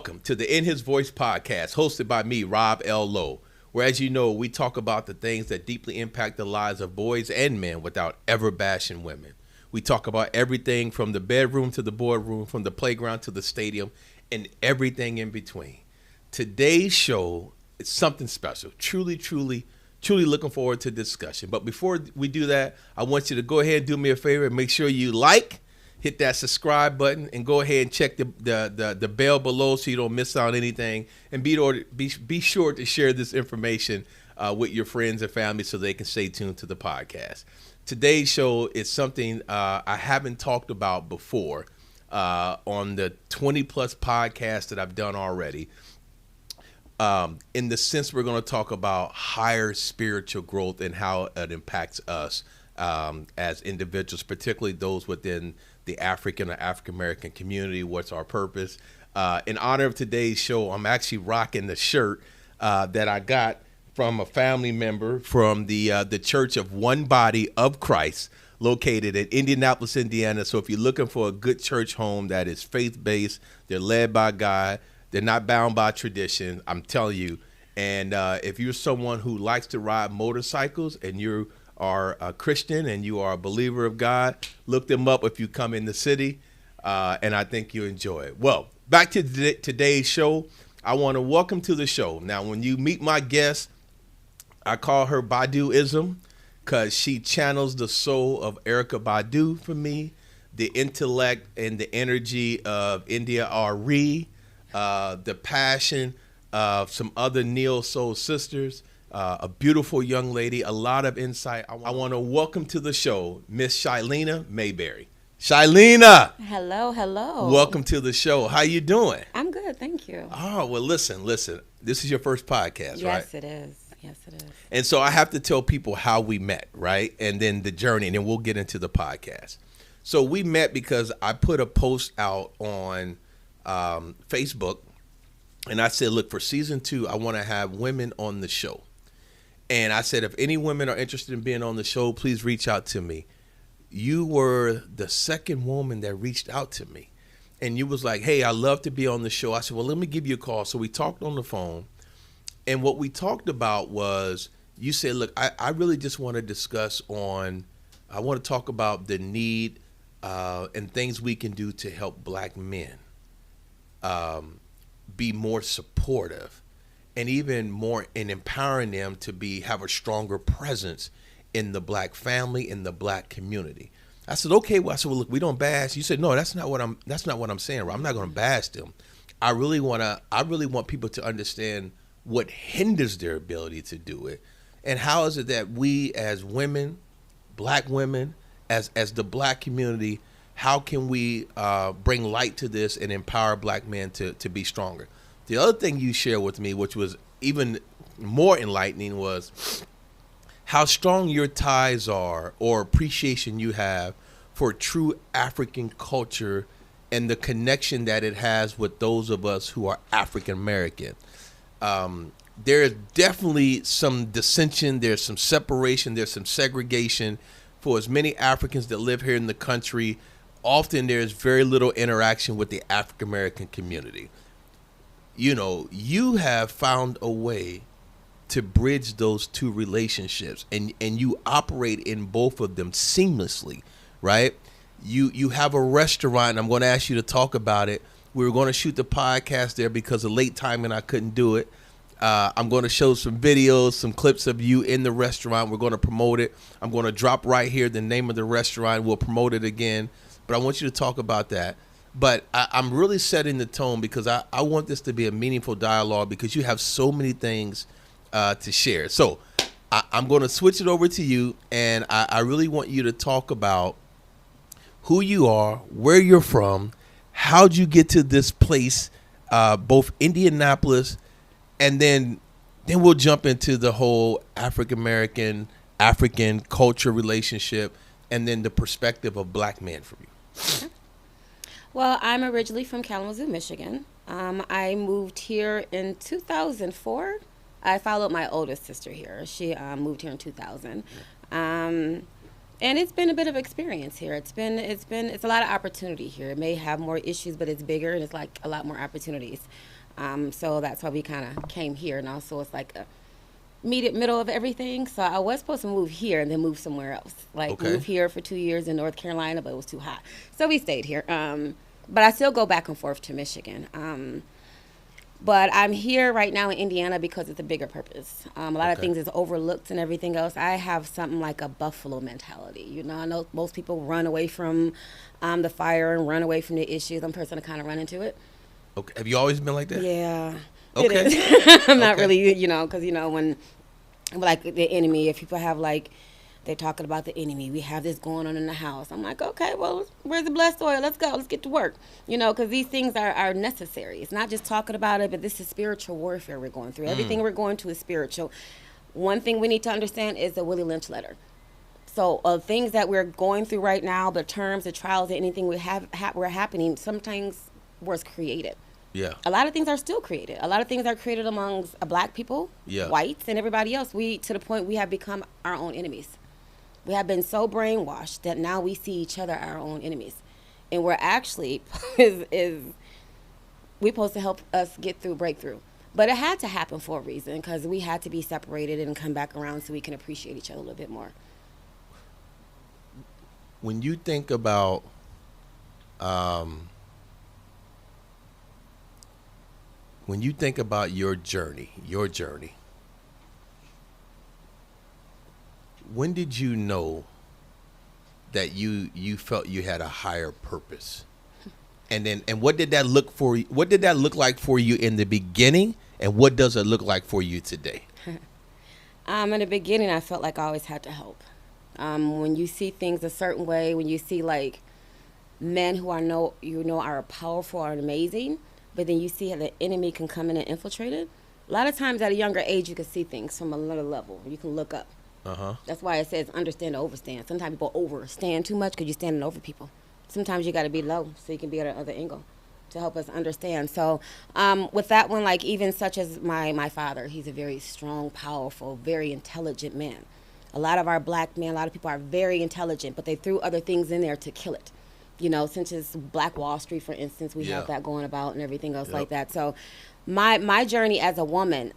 Welcome to the In His Voice podcast, hosted by me, Rob L. Lowe, where, as you know, we talk about the things that deeply impact the lives of boys and men without ever bashing women. We talk about everything from the bedroom to the boardroom, from the playground to the stadium, and everything in between. Today's show is something special. Truly looking forward to discussion. But before we do that, I want you to go ahead and do me a favor and make sure you hit that subscribe button, and go ahead and check the bell below so you don't miss out on anything. And be sure to share this information with your friends and family so they can stay tuned to the podcast. Today's show is something I haven't talked about before on the 20-plus podcasts that I've done already. In the sense we're going to talk about higher spiritual growth and how it impacts us as individuals, particularly those within the African or African-American community. What's our purpose? In honor of today's show, I'm actually rocking the shirt that I got from a family member from the Church of One Body of Christ, located in Indianapolis, Indiana. So if you're looking for a good church home that is faith-based, they're led by God, they're not bound by tradition, I'm telling you. And if you're someone who likes to ride motorcycles and you are a Christian and you are a believer of God, look them up if you come in the city, and I think you enjoy it. Well, back to today's show. I want to welcome to the show. Now, when you meet my guest, I call her Baduism because she channels the soul of Erykah Badu for me, the intellect and the energy of India Ari, the passion of some other neo soul sisters, a beautiful young lady, a lot of insight. I want to welcome to the show Miss Chileina Mayberry. Chileina! Hello. Welcome to the show. How you doing? I'm good, thank you. Oh, well, listen. This is your first podcast, right? Yes, it is. And so I have to tell people how we met, right? And then the journey, and then we'll get into the podcast. So we met because I put a post out on Facebook, and I said, look, for season 2, I want to have women on the show. And I said, if any women are interested in being on the show, please reach out to me. You were the second woman that reached out to me. And you was like, hey, I love to be on the show. I said, well, let me give you a call. So we talked on the phone. And what we talked about was, you said, look, I really just want to I want to talk about the need and things we can do to help black men be more supportive, and even more in empowering them to have a stronger presence in the black family, in the black community. I said, okay. Well, look, we don't bash. You said, no, that's not what I'm saying. I'm not going to bash them. I really want people to understand what hinders their ability to do it, and how is it that we as women, black women, as the black community, how can we bring light to this and empower black men to be stronger? The other thing you shared with me, which was even more enlightening, was how strong your ties are, or appreciation you have for true African culture and the connection that it has with those of us who are African American. There is definitely some dissension, there's some separation, there's some segregation for as many Africans that live here in the country. Often there's very little interaction with the African American community. You know, you have found a way to bridge those two relationships, and you operate in both of them seamlessly, right? You have a restaurant. I'm going to ask you to talk about it. We were going to shoot the podcast there because of late time and I couldn't do it. I'm going to show some videos, some clips of you in the restaurant. We're going to promote it. I'm going to drop right here the name of the restaurant. We'll promote it again. But I want you to talk about that. But I'm really setting the tone because I want this to be a meaningful dialogue, because you have so many things to share. So I'm going to switch it over to you, and I really want you to talk about who you are, where you're from, how'd you get to this place, both Indianapolis, and then we'll jump into the whole African culture relationship, and then the perspective of black men from you. Well, I'm originally from Kalamazoo, Michigan. I moved here in 2004. I followed my oldest sister here. She moved here in 2000. And it's been a bit of experience here. It's a lot of opportunity here. It may have more issues, but it's bigger and it's like a lot more opportunities. So that's why we kind of came here. And also it's like a middle of everything. So I was supposed to move here and then move somewhere else. Like move here for 2 years in North Carolina, but it was too hot. So we stayed here. But I still go back and forth to Michigan. But I'm here right now in Indiana because it's a bigger purpose. A lot of things is overlooked and everything else. I have something like a buffalo mentality. You know, I know most people run away from the fire and run away from the issues. I'm a person to kind of run into it. Okay. Have you always been like that? Yeah. Okay. It is. I'm not really, because, when, like, the enemy, if people have, like, they're talking about the enemy. We have this going on in the house. I'm like, okay, well, where's the blessed oil? Let's go. Let's get to work. Because these things are necessary. It's not just talking about it, but this is spiritual warfare we're going through. Everything we're going to is spiritual. One thing we need to understand is the Willie Lynch letter. So things that we're going through right now, the terms, the trials, anything we're happening, sometimes was created. Yeah. A lot of things are still created. A lot of things are created amongst black people, whites, and everybody else. To the point we have become our own enemies. We have been so brainwashed that now we see each other our own enemies. And we're actually, we're supposed to help us breakthrough. But it had to happen for a reason because we had to be separated and come back around so we can appreciate each other a little bit more. When you think about your journey, when did you know that you felt you had a higher purpose? And what did that look like for you in the beginning, and what does it look like for you today? In the beginning, I felt like I always had to help. When you see things a certain way, when you see like men who are powerful and amazing, but then you see how the enemy can come in and infiltrate it. A lot of times at a younger age, you can see things from another level. You can look up. That's why it says understand to overstand. Sometimes people overstand too much because you're standing over people. Sometimes you got to be low so you can be at another angle to help us understand. So with that one, like even such as my father, he's a very strong, powerful, very intelligent man. A lot of our black men, a lot of people are very intelligent, but they threw other things in there to kill it. Since it's Black Wall Street, for instance, we have that going about and everything else like that. So my journey as a woman,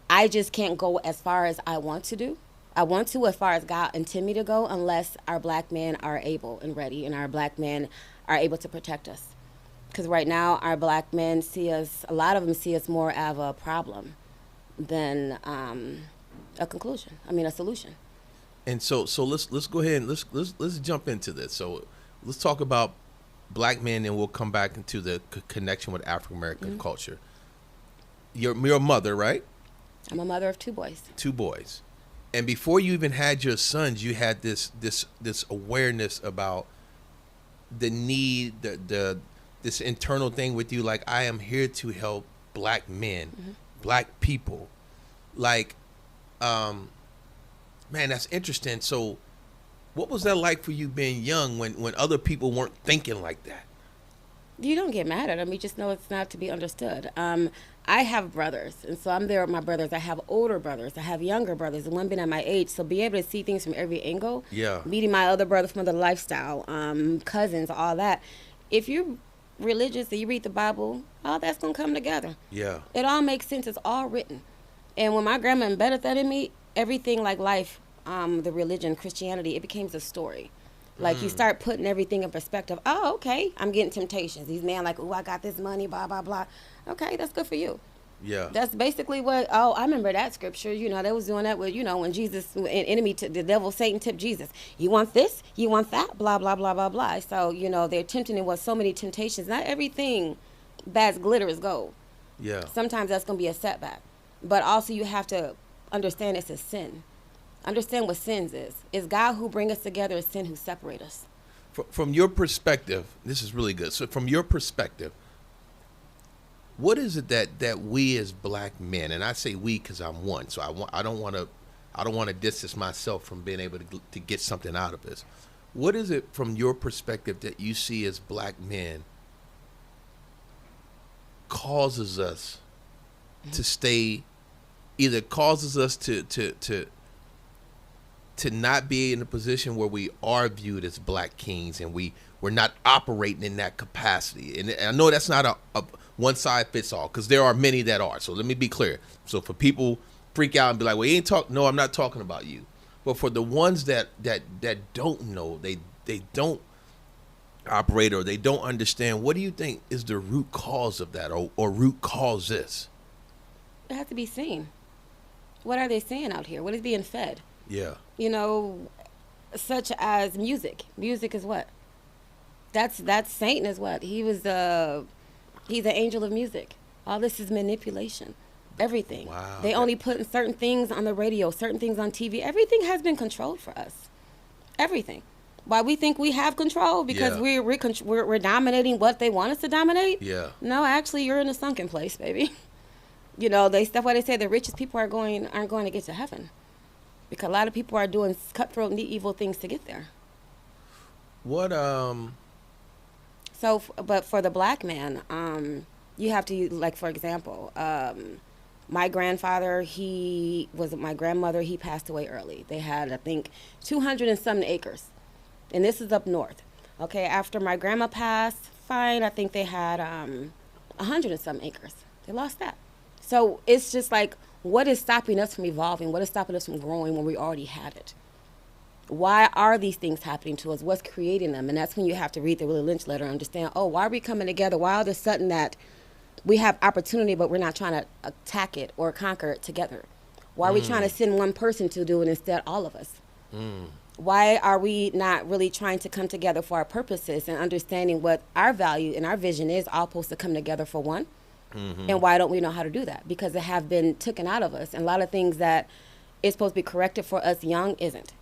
I just can't go as far as I want to do. I want to as far as God intended me to go unless our black men are able and ready and our black men are able to protect us. Because right now our black men a lot of them see us more as a problem than a solution. And so let's go ahead and let's jump into this. So let's talk about black men, and we'll come back into the connection with African American culture. You're a mother, right? I'm a mother of 2 boys. 2 boys. And before you even had your sons, you had this awareness about the need, this internal thing with you, like, I am here to help black men, black people. Like, man, that's interesting. So what was that like for you being young when other people weren't thinking like that? You don't get mad at them. You just know it's not to be understood. I have brothers, and so I'm there with my brothers. I have older brothers. I have younger brothers, and one been at my age. So be able to see things from every angle. Yeah. Meeting my other brother from another lifestyle, cousins, all that. If you're religious and you read the Bible, all that's going to come together. Yeah. It all makes sense. It's all written. And when my grandma embedded that in me, everything like life, the religion, Christianity, it became a story. Like, you start putting everything in perspective. Oh, okay, I'm getting temptations. These men like, oh, I got this money, blah, blah, blah. Okay, that's good for you. Yeah. That's basically I remember that scripture. They was doing that with, when the devil, Satan tipped Jesus. You want this? You want that? Blah, blah, blah, blah, blah. So, they're tempting him with so many temptations. Not everything that's glitter is gold. Yeah. Sometimes that's going to be a setback. But also you have to understand it's a sin. Understand what sins is. It's God who bring us together, it's sin who separate us. From your perspective, this is really good. So from your perspective, what is it that we as black men, and I say we because I'm one, so I don't want to distance myself from being able to get something out of this. What is it from your perspective that you see as black men causes us to stay, either causes us to not be in a position where we are viewed as black kings and we're not operating in that capacity? And I know that's not one size fits all, because there are many that are. So let me be clear. So for people freak out and be like, well, you ain't talk. No, I'm not talking about you. But for the ones that don't know, they don't operate, or they don't understand, what do you think is the root cause of that, or root causes? It has to be seen. What are they saying out here? What is being fed? Yeah. You know, such as music. Music is what? That's Satan is what? He's an angel of music. All this is manipulation. Everything. Wow. They only put certain things on the radio, certain things on TV. Everything has been controlled for us. Everything. Why we think we have control? Because we're dominating what they want us to dominate? Yeah. No, actually, you're in a sunken place, baby. You know, that's why they say the richest people aren't going to get to heaven, because a lot of people are doing cutthroat and evil things to get there. What So, but for the black man, you have to, like, for example, my grandfather, my grandmother, he passed away early. They had, I think, 200 and some acres, and this is up north. Okay, after my grandma passed, fine, I think they had 100 and some acres. They lost that. So it's just like, what is stopping us from evolving? What is stopping us from growing when we already had it? Why are these things happening to us? What's creating them? And that's when you have to read the Willie Lynch letter and understand, why are we coming together? Why all of a sudden that we have opportunity, but we're not trying to attack it or conquer it together? Why are we trying to send one person to do it instead all of us? Why are we not really trying to come together for our purposes and understanding what our value and our vision is, all supposed to come together for one? And why don't we know how to do that? Because it have been taken out of us. And a lot of things that is supposed to be corrected for us young isn't.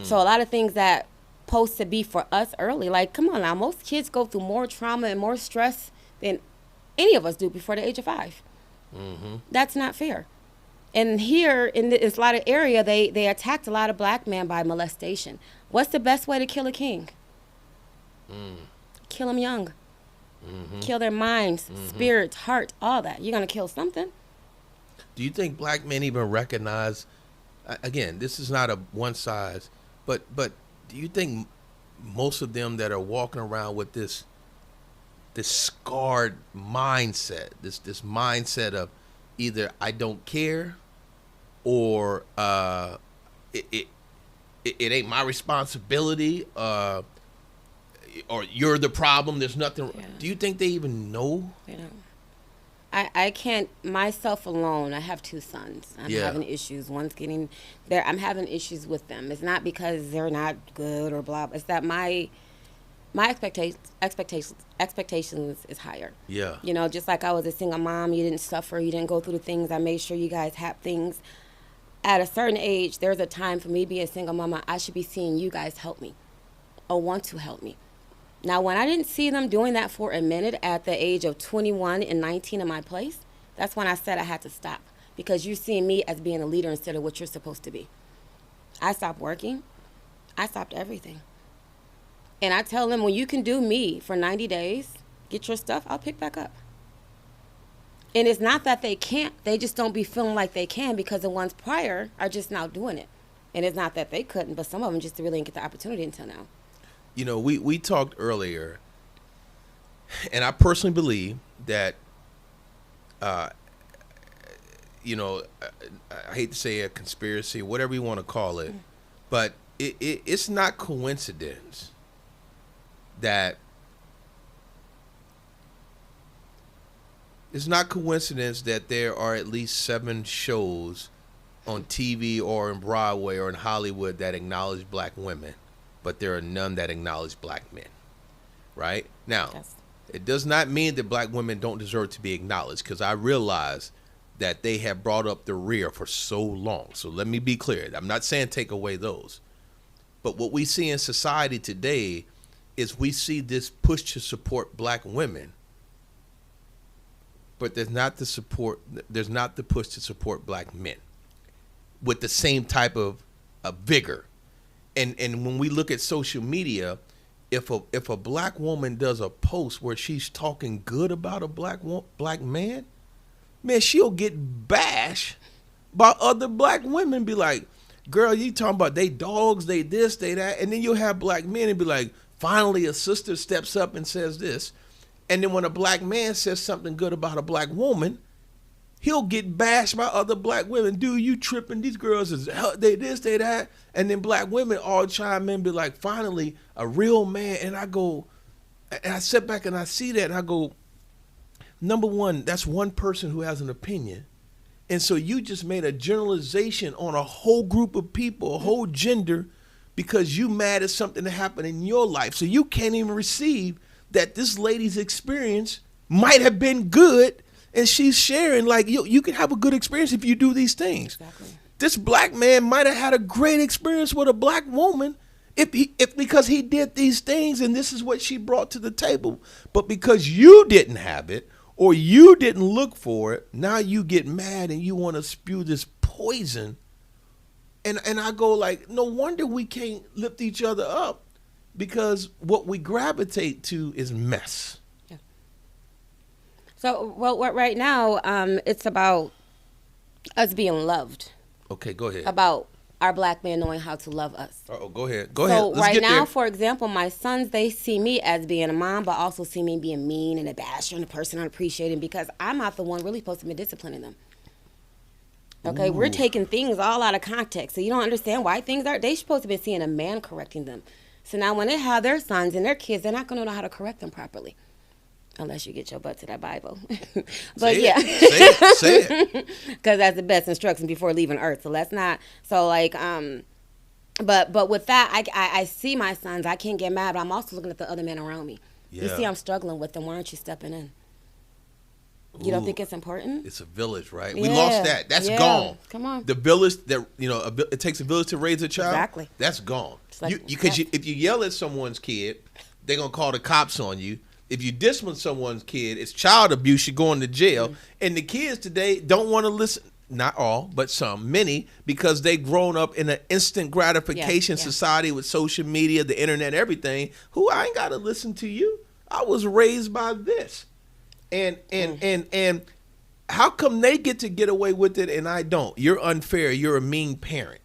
So a lot of things that supposed to be for us early, like, come on now, most kids go through more trauma and more stress than any of us do before the age of 5. That's not fair. And here in this lot of area, they attacked a lot of black men by molestation. What's the best way to kill a king? Kill them young. Kill their minds, spirits, heart, all that. You're going to kill something. Do you think black men even recognize, again, this is not a one size, but do you think most of them that are walking around with this scarred mindset, this mindset of either I don't care, or it ain't my responsibility, or you're the problem, there's nothing. Yeah. Do you think they even know? They don't. I can't, myself alone, I have 2 sons. I'm having issues. One's getting there. I'm having issues with them. It's not because they're not good or blah. It's that my expectations is higher. Yeah. You know, just like I was a single mom, you didn't suffer, you didn't go through the things. I made sure you guys have things. At a certain age, there's a time for me being a single mama, I should be seeing you guys help me or want to help me. Now, when I didn't see them doing that for a minute at the age of 21 and 19 in my place, that's when I said I had to stop, because you're seeing me as being a leader instead of what you're supposed to be. I stopped working. I stopped everything. And I tell them, when you can do me for 90 days, get your stuff, I'll pick back up. And it's not that they can't. They just don't be feeling like they can, because the ones prior are just now doing it. And it's not that they couldn't, but some of them just really didn't get the opportunity until now. You know, we talked earlier, and I personally believe that, you know, I hate to say a conspiracy, whatever you want to call it, but it's not coincidence that there are at least 7 shows on TV or in Broadway or in Hollywood that acknowledge black women, but there are none that acknowledge black men, right? Now, yes. It does not mean that black women don't deserve to be acknowledged, because I realize that they have brought up the rear for so long. So let me be clear. I'm not saying take away those. But what we see in society today is we see this push to support black women, but there's not the push to support black men with the same type of vigor. And when we look at social media, if a black woman does a post where she's talking good about a black man, she'll get bashed by other black women. Be like, girl, you talking about they dogs, they this, they that. And then you'll have black men and be like, finally a sister steps up and says this. And then when a black man says something good about a black woman, he'll get bashed by other black women. Dude, you tripping. These girls is they this, they that. And then black women all chime in and be like, finally, a real man. And I go, and I sit back and I see that and I go, number one, that's one person who has an opinion. And so you just made a generalization on a whole group of people, a whole gender, because you mad at something that happened in your life. So you can't even receive that this lady's experience might have been good, and she's sharing like you can have a good experience if you do these things. Exactly. This black man might have had a great experience with a black woman if because he did these things and this is what she brought to the table. But because you didn't have it or you didn't look for it, now you get mad and you want to spew this poison. And I go like, no wonder we can't lift each other up, because what we gravitate to is mess. Yeah. So, well, right now, it's about us being loved. Okay, go ahead. About our black men knowing how to love us. Oh, go ahead. Go ahead. So Let's right get now, there. for example, my sons, they see me as being a mom, but also see me being mean and a basher and a person unappreciated, because I'm not the one really supposed to be disciplining them. Okay, we're taking things all out of context. So you don't understand why things are, they supposed to be seeing a man correcting them. So now when they have their sons and their kids, they're not going to know how to correct them properly. Unless you get your butt to that Bible. But say yeah. Say it. Because that's the best instruction before leaving earth. So let's not, so like, but with that, I see my sons, I can't get mad, but I'm also looking at the other men around me. Yeah. You see I'm struggling with them, why aren't you stepping in? You don't think it's important? It's a village, right? Yeah. We lost that. That's gone. Come on. The village that, it takes a village to raise a child. Exactly. That's gone. Like, Because if you yell at someone's kid, they're going to call the cops on you. If you discipline someone's kid, it's child abuse. You're going to jail. Mm-hmm. And the kids today don't want to listen. Not all, but some, many, because they've grown up in an instant gratification society with social media, the internet, everything. I ain't got to listen to you. I was raised by this. And how come they get away with it and I don't? You're unfair. You're a mean parent.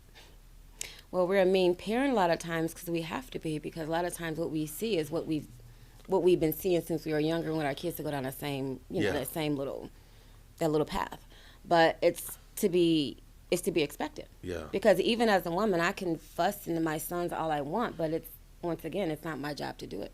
Well, we're a mean parent a lot of times because we have to be, because a lot of times what we see is what we've been seeing since we were younger, when our kids to go down the same, that same little path. But it's to be expected. Yeah. Because even as a woman, I can fuss into my sons all I want, but it's not my job to do it.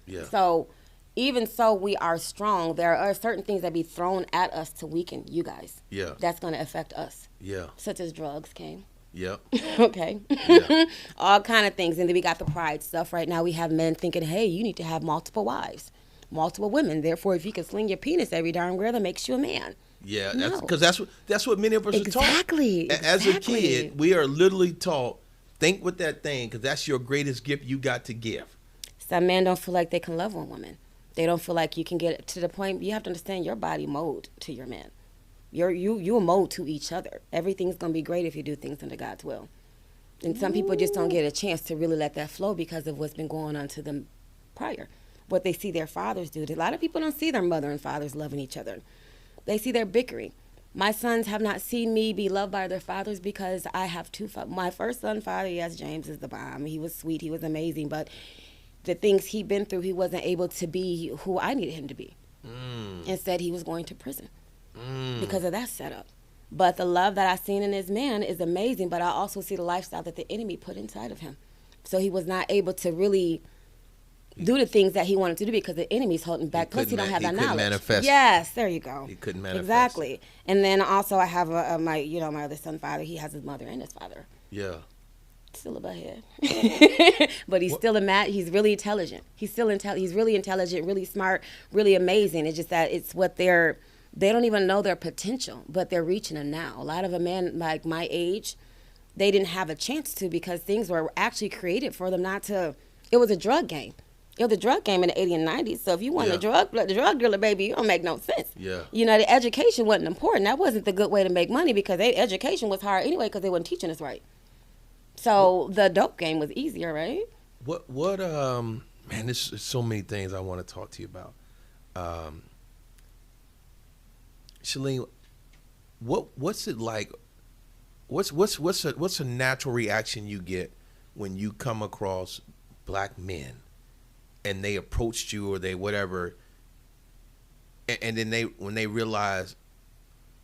Yeah. So even so, we are strong. There are certain things that be thrown at us to weaken you guys. Yeah. That's going to affect us. Yeah. Such as drugs came. Yeah. Okay. Yeah. All kind of things. And then we got the pride stuff. Right now we have men thinking, hey, you need to have multiple wives, multiple women. Therefore, if you can sling your penis every darn where, that makes you a man. Yeah, because that's what many of us are taught. Exactly. As a kid, we are literally taught, think with that thing, because that's your greatest gift you got to give. Some men don't feel like they can love one woman. They don't feel like you can get to the point. You have to understand your body mold to your man. You mold to each other. Everything's going to be great if you do things under God's will. And some people just don't get a chance to really let that flow because of what's been going on to them prior. What they see their fathers do. A lot of people don't see their mother and fathers loving each other. They see their bickering. My sons have not seen me be loved by their fathers because I have two. My first son, father, yes, James is the bomb. He was sweet. He was amazing. But the things he'd been through, he wasn't able to be who I needed him to be. Instead, he was going to prison because of that setup. But the love that I've seen in this man is amazing, but I also see the lifestyle that the enemy put inside of him. So he was not able to really do the things that he wanted to do because the enemy's holding back. Plus, he don't have that knowledge. He couldn't manifest. Yes, there you go. He couldn't manifest. Exactly. And then also I have my other son, father. He has his mother and his father. Yeah. Still a butthead. But he's still he's really intelligent. He's really intelligent, really smart, really amazing. It's just that it's what they don't even know their potential, but they're reaching them now. A lot of a men like my age, they didn't have a chance to because things were actually created for them not to. It was a drug game. It was a drug game in the 80s and 90s. So if you want the drug dealer, baby, you don't make no sense. Yeah. The education wasn't important. That wasn't the good way to make money because education was hard anyway because they weren't teaching us right. So the dope game was easier, right? Man, there's so many things I want to talk to you about. Chileina, what's it like? What's a natural reaction you get when you come across black men and they approached you or they whatever, and then when they realize,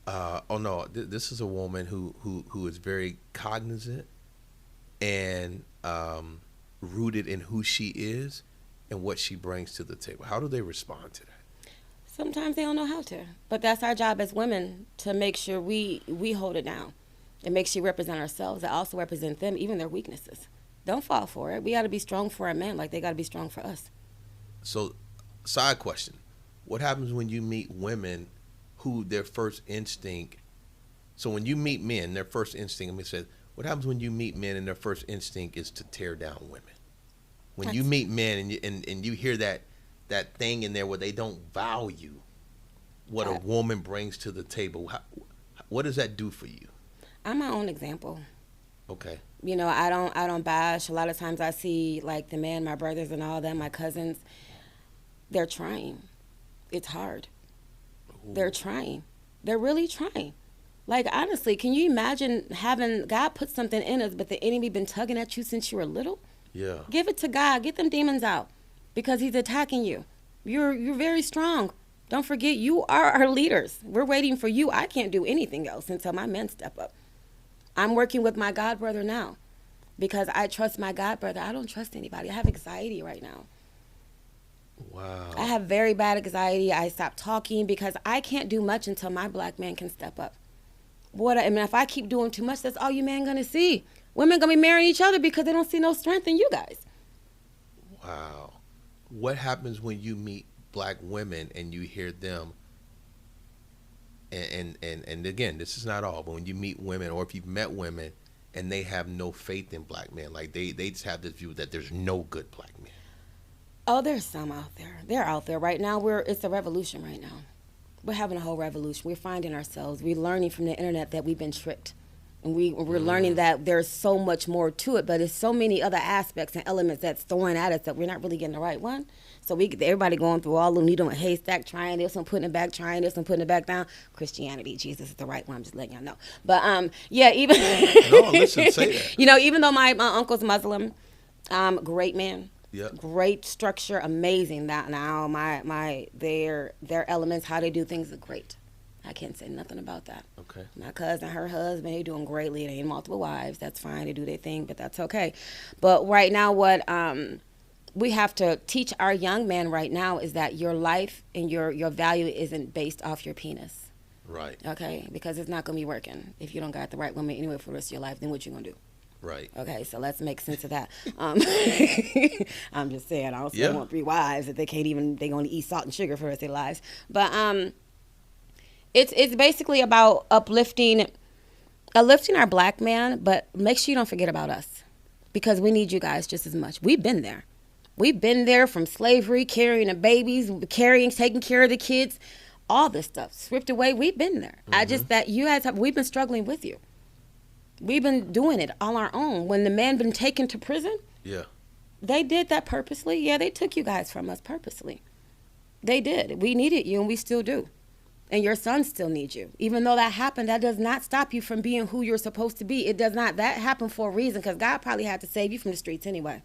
oh no, this is a woman who is very cognizant and rooted in who she is and what she brings to the table. How do they respond to that? Sometimes they don't know how to, but that's our job as women to make sure we hold it down and make sure we represent ourselves and also represent them, even their weaknesses. Don't fall for it. We got to be strong for our men like they got to be strong for us. So, side question. What happens when you meet women who their first instinct, so when you meet men, their first instinct, let me say, what happens when you meet men and their first instinct is to tear down women? When you meet men and you hear that thing in there where they don't value what a woman brings to the table, what does that do for you? I'm my own example. Okay. You know, I don't bash. A lot of times I see like the men, my brothers and all them, my cousins, they're trying. It's hard. Ooh. They're trying. They're really trying. Like, honestly, can you imagine having God put something in us, but the enemy been tugging at you since you were little? Yeah. Give it to God. Get them demons out because he's attacking you. You're very strong. Don't forget, you are our leaders. We're waiting for you. I can't do anything else until my men step up. I'm working with my God brother now because I trust my God brother. I don't trust anybody. I have anxiety right now. Wow. I have very bad anxiety. I stopped talking because I can't do much until my black man can step up. If I keep doing too much, that's all you men gonna see. Women gonna be marrying each other because they don't see no strength in you guys. Wow. What happens when you meet black women and you hear them, and again, this is not all, but when you meet women or if you've met women and they have no faith in black men, like they just have this view that there's no good black men. Oh, there's some out there. They're out there right now. It's a revolution right now. We're having a whole revolution. We're finding ourselves. We're learning from the internet that we've been tricked. And we're learning that there's so much more to it, but there's so many other aspects and elements that's throwing at us that we're not really getting the right one. So everybody going through all of them, needle and haystack, trying this one, putting it back, trying this one, putting it back down. Christianity, Jesus is the right one. I'm just letting y'all know. But yeah, even no, listen, say that. You know, even though my uncle's Muslim, great man. Yep. Great structure, amazing. That now their elements, how they do things are great. I can't say nothing about that. Okay. My cousin, her husband, they doing greatly. They ain't multiple wives. That's fine. They do their thing, but that's okay. But right now, what we have to teach our young men right now is that your life and your value isn't based off your penis. Right. Okay, because it's not gonna be working if you don't got the right woman anyway for the rest of your life. Then what you gonna do? Right. Okay, so let's make sense of that. I'm just saying, I also want 3 wives that they're going to eat salt and sugar for the rest of their lives. But it's basically about uplifting our black man, but make sure you don't forget about us because we need you guys just as much. We've been there. We've been there from slavery, carrying the babies, taking care of the kids, all this stuff. Stripped away, we've been there. Mm-hmm. We've been struggling with you. We've been doing it on our own. When the man been taken to prison, they did that purposely. Yeah, they took you guys from us purposely. They did. We needed you, and we still do. And your sons still need you. Even though that happened, that does not stop you from being who you're supposed to be. It does not. That happened for a reason, because God probably had to save you from the streets anyway.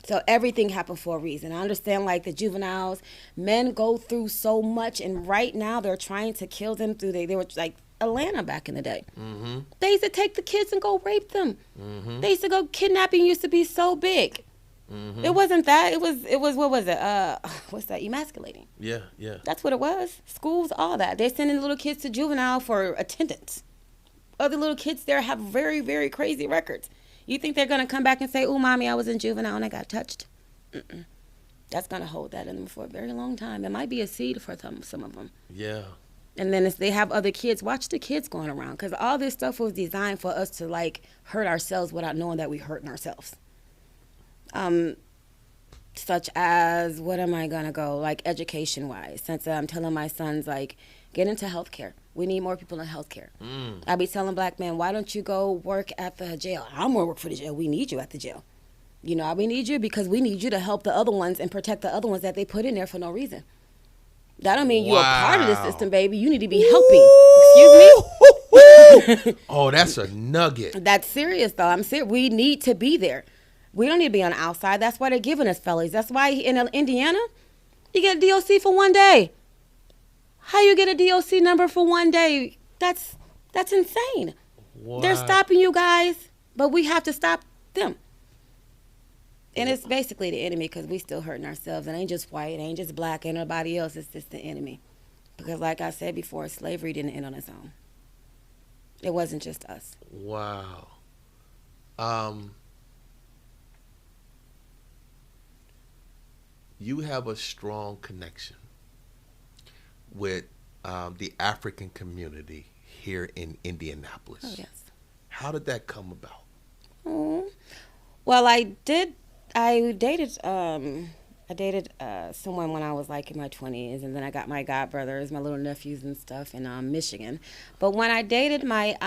So everything happened for a reason. I understand, like, the juveniles, men go through so much, and right now they're trying to kill them through, they were like, Atlanta back in the day. Mm-hmm. They used to take the kids and go rape them. Mm-hmm. They used to go, kidnapping used to be so big. Mm-hmm. It wasn't that. It was what was it? What's that? Emasculating. Yeah. That's what it was. Schools, all that. They're sending little kids to juvenile for attendance. Other little kids there have very, very crazy records. You think they're going to come back and say, "Oh, mommy, I was in juvenile and I got touched"? Mm-mm. That's going to hold that in them for a very long time. It might be a seed for some of them. Yeah. And then if they have other kids, watch the kids going around. Because all this stuff was designed for us to, like, hurt ourselves without knowing that we're hurting ourselves. Such as, what am I going to go? Like, education-wise. Since I'm telling my sons, like, get into healthcare. We need more people in healthcare. I be telling black men, why don't you go work at the jail? I'm going to work for the jail. We need you at the jail. You know, we need you because we need you to help the other ones and protect the other ones that they put in there for no reason. That don't mean you're a part of the system, baby. You need to be helping. Excuse me? Oh, that's a nugget. That's serious, though. I'm serious. We need to be there. We don't need to be on the outside. That's why they're giving us fellas. That's why in Indiana, you get a DOC for 1 day. How you get a DOC number for one day? That's insane. Wow. They're stopping you guys, but we have to stop them. And it's basically the enemy because we still hurting ourselves. It ain't just white, it ain't just black, ain't nobody else. It's just the enemy. Because like I said before, slavery didn't end on its own. It wasn't just us. Wow. You have a strong connection with the African community here in Indianapolis. Oh, yes. How did that come about? Well, I dated someone when I was like in my 20s, and then I got my godbrothers, my little nephews and stuff in Michigan. But when I dated my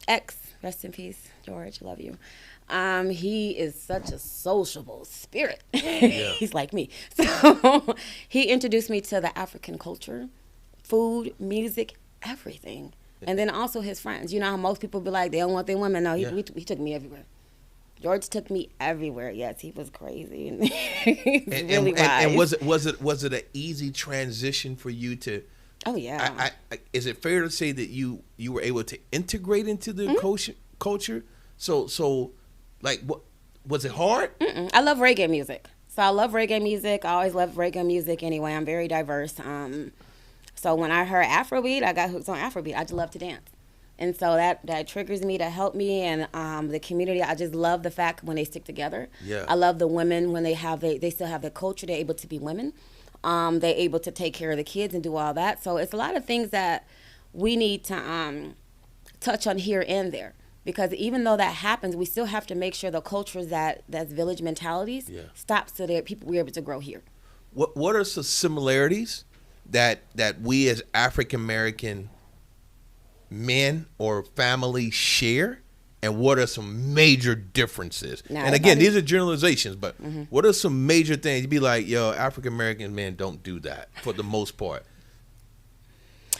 ex, rest in peace, George, love you. He is such a sociable spirit. Yeah. He's like me. So he introduced me to the African culture, food, music, everything. And then also his friends. You know how most people be like, they don't want their women. No, he took me everywhere. George took me everywhere. Yes, he was crazy. He's really wise. And was it an easy transition for you to? Oh yeah. Is it fair to say that you were able to integrate into the culture? So, like, what was it hard? I love reggae music. So I love reggae music. I always loved reggae music anyway. I'm very diverse. So when I heard Afrobeat, I got hooked on Afrobeat. I just love to dance. And so that triggers me to help me, and the community. I just love the fact when they stick together. Yeah. I love the women when they still have their culture. They're able to be women. They're able to take care of the kids and do all that. So it's a lot of things that we need to touch on here and there. Because even though that happens, we still have to make sure the cultures that's village mentalities stop so that we're able to grow here. What are some similarities that we as African American men or families share, and what are some major differences? Now, and again, these are generalizations, but what are some major things? You'd be like, yo, African American men don't do that for the most part,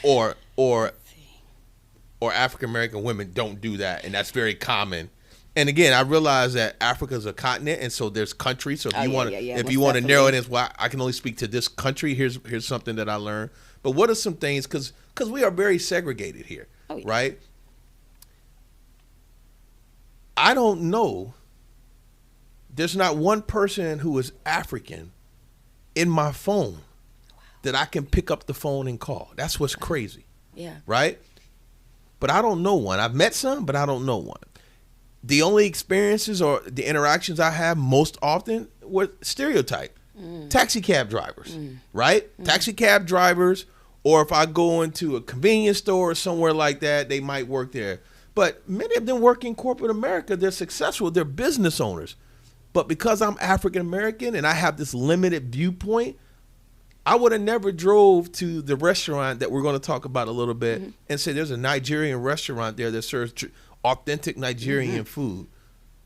or African American women don't do that, and that's very common. And again, I realize that Africa is a continent, and so there's countries. So if you want to narrow it in, well, I can only speak to this country. Here's something that I learned. But what are some things? Because we are very segregated here, right? I don't know. There's not one person who is African in my phone that I can pick up the phone and call. That's what's crazy. Yeah. Right? But I don't know one. I've met some, but I don't know one. The only experiences or the interactions I have most often were stereotype. Taxi cab drivers, right? Taxi cab drivers, or if I go into a convenience store or somewhere like that, they might work there. But many of them work in corporate America. They're successful. They're business owners. But because I'm African American and I have this limited viewpoint, I would have never drove to the restaurant that we're going to talk about a little bit and say there's a Nigerian restaurant there that serves authentic Nigerian food.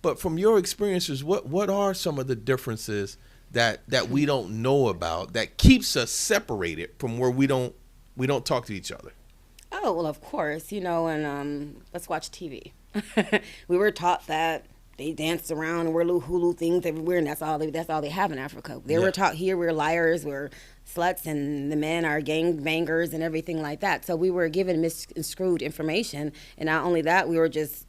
But from your experiences, what are some of the differences that we don't know about that keeps us separated from where we don't talk to each other? Oh, well, of course, and let's watch TV. We were taught that they dance around and wear little hulu things everywhere, and that's all they have in Africa. They were taught here we're liars, we're sluts, and the men are gang bangers and everything like that. So we were given misconstrued information, and not only that, we were just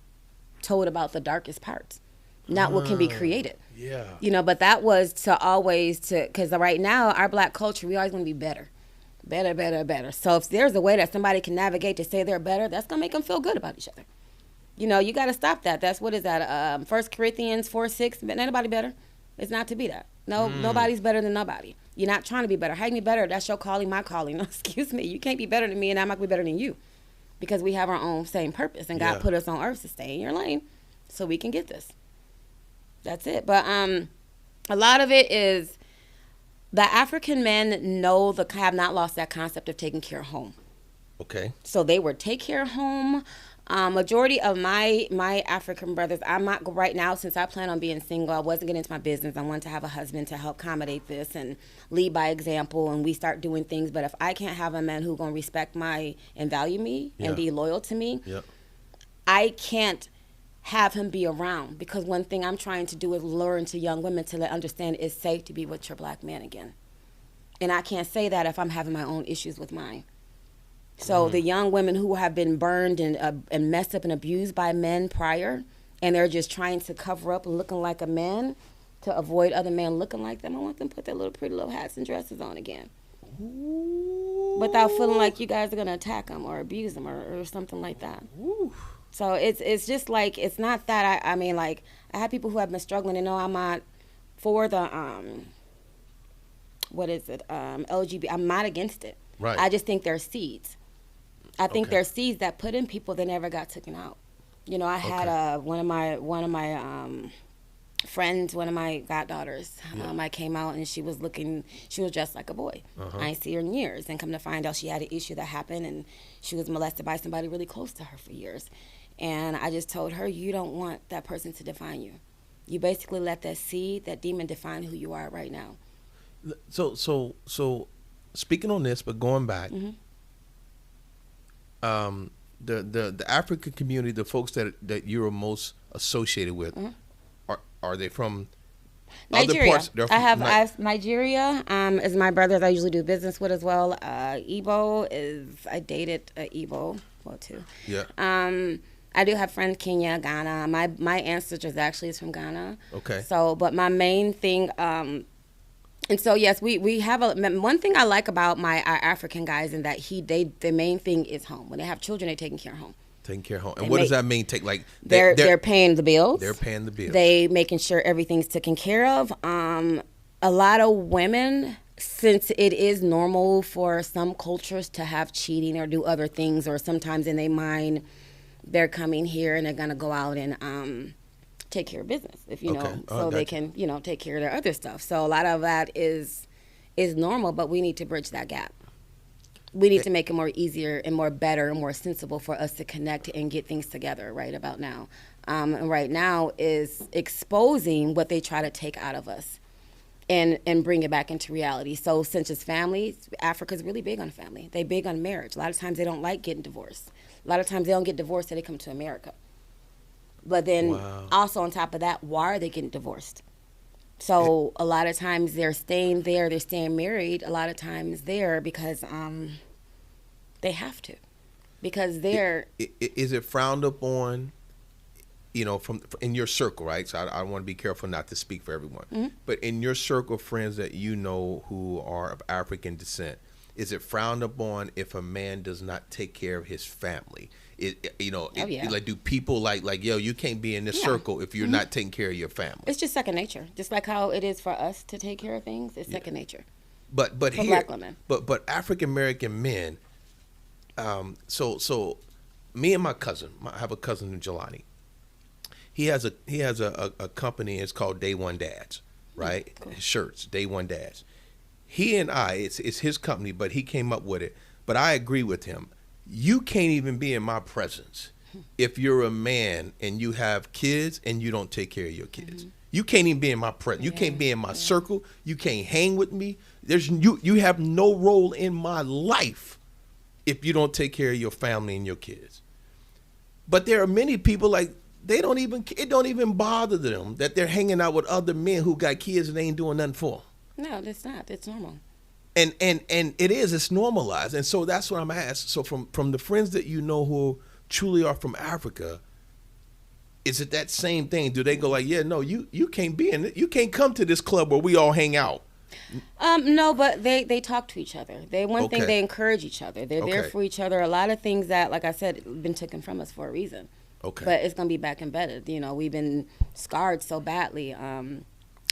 told about the darkest parts, not what can be created. Yeah. But that was because right now our black culture, we always want to be better. Better. So if there's a way that somebody can navigate to say they're better, that's going to make them feel good about each other. You got to stop that. That's, what is that? 1 Corinthians 4:6, ain't nobody better. It's not to be that. No, nobody's better than nobody. You're not trying to be better. How can you be better? That's your calling, my calling. No, excuse me. You can't be better than me, and I'm not going to be better than you. Because we have our own same purpose, and God put us on earth to stay in your lane so we can get this. That's it. But a lot of it is the African men have not lost that concept of taking care of home. Okay. So they would take care of home. Majority of my African brothers, I'm not right now, since I plan on being single, I wasn't getting into my business. I wanted to have a husband to help accommodate this and lead by example, and we start doing things. But if I can't have a man who's going to respect and value me and be loyal to me, I can't have him be around, because one thing I'm trying to do is learn to young women to understand it's safe to be with your black man again. And I can't say that if I'm having my own issues with mine. So the young women who have been burned and messed up and abused by men prior, and they're just trying to cover up and looking like a man to avoid other men looking like them, I want them to put their little pretty little hats and dresses on again. Ooh. Without feeling like you guys are going to attack them or abuse them or something like that. Ooh. So it's just like, it's not that, I mean, like, I have people who have been struggling and know I'm not for the, LGBT, I'm not against it. Right. I just think they're seeds. I think they're seeds that put in people that never got taken out. You know, I had one of my friends, one of my goddaughters. I came out and she was dressed like a boy. I ain't see her in years, and come to find out she had an issue that happened, and she was molested by somebody really close to her for years. And I just told her, you don't want that person to define you. You basically let that seed, that demon, define who you are right now. So speaking on this, but going back. The African community, the folks that you're most associated with, are they from Nigeria? Other parts? I have Nigeria is my brothers I usually do business with as well. Igbo I dated Igbo, well too. Yeah. I do have friends Kenya, Ghana. My ancestors actually is from Ghana. Okay. So, but my main thing. And so, yes, we have one thing I like about our African guys, in that the main thing is home. When they have children, they're taking care of home. Taking care of home. And what does that mean? They're paying the bills. They're paying the bills. They making sure everything's taken care of. A lot of women, since it is normal for some cultures to have cheating or do other things, or sometimes in their mind, they're coming here and they're going to go out and take care of business, if you know, so they can, take care of their other stuff. So a lot of that is normal, but we need to bridge that gap. We need to make it more easier and more better and more sensible for us to connect and get things together right about now. And right now is exposing what they try to take out of us and bring it back into reality. So since it's families, Africa's really big on family. They're big on marriage. A lot of times they don't like getting divorced. A lot of times they don't get divorced till they come to America. But then also on top of that, why are they getting divorced? So a lot of times they're staying there, they're staying married a lot of times there because they have to. Because they're... Is it frowned upon, from in your circle, right? So I want to be careful not to speak for everyone. Mm-hmm. But in your circle of friends that you know who are of African descent, is it frowned upon if a man does not take care of his family? Like, do people like, yo, you can't be in this circle if you're not taking care of your family? It's just second nature. Just like how it is for us to take care of things, it's second nature. But for here, Black women. But African American men. So me and my cousin, I have a cousin in Jelani. He has a company. It's called Day One Dads, right? Cool. His shirts, Day One Dads. He and it's his company, but he came up with it. But I agree with him. You can't even be in my presence if you're a man and you have kids and you don't take care of your kids. Mm-hmm. You can't even be in my presence. You can't be in my circle. You can't hang with me. You have no role in my life if you don't take care of your family and your kids. But there are many people it don't even bother them that they're hanging out with other men who got kids and they ain't doing nothing for them. No, that's not. It's normal. And it's normalized. And so that's what I'm asked. So from the friends that you know who truly are from Africa, is it that same thing? Do they go like, yeah, no, you can't be in it. You can't come to this club where we all hang out. No, but they talk to each other. One thing, they encourage each other. They're there for each other. A lot of things that, like I said, been taken from us for a reason. Okay. But it's going to be back embedded. We've been scarred so badly.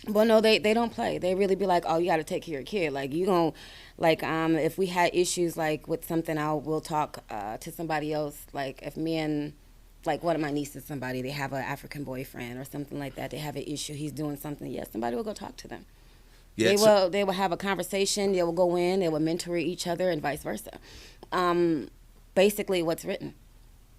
But no, they don't play. They really be like, oh, you got to take care of your kid. Like, you gon' if we had issues like with something, we'll talk to somebody else. Like if me and one of my nieces, they have an African boyfriend or something like that. They have an issue. He's doing something. Yes, somebody will go talk to them. Yeah, they will have a conversation. They will go in. They will mentor each other and vice versa. Basically, what's written.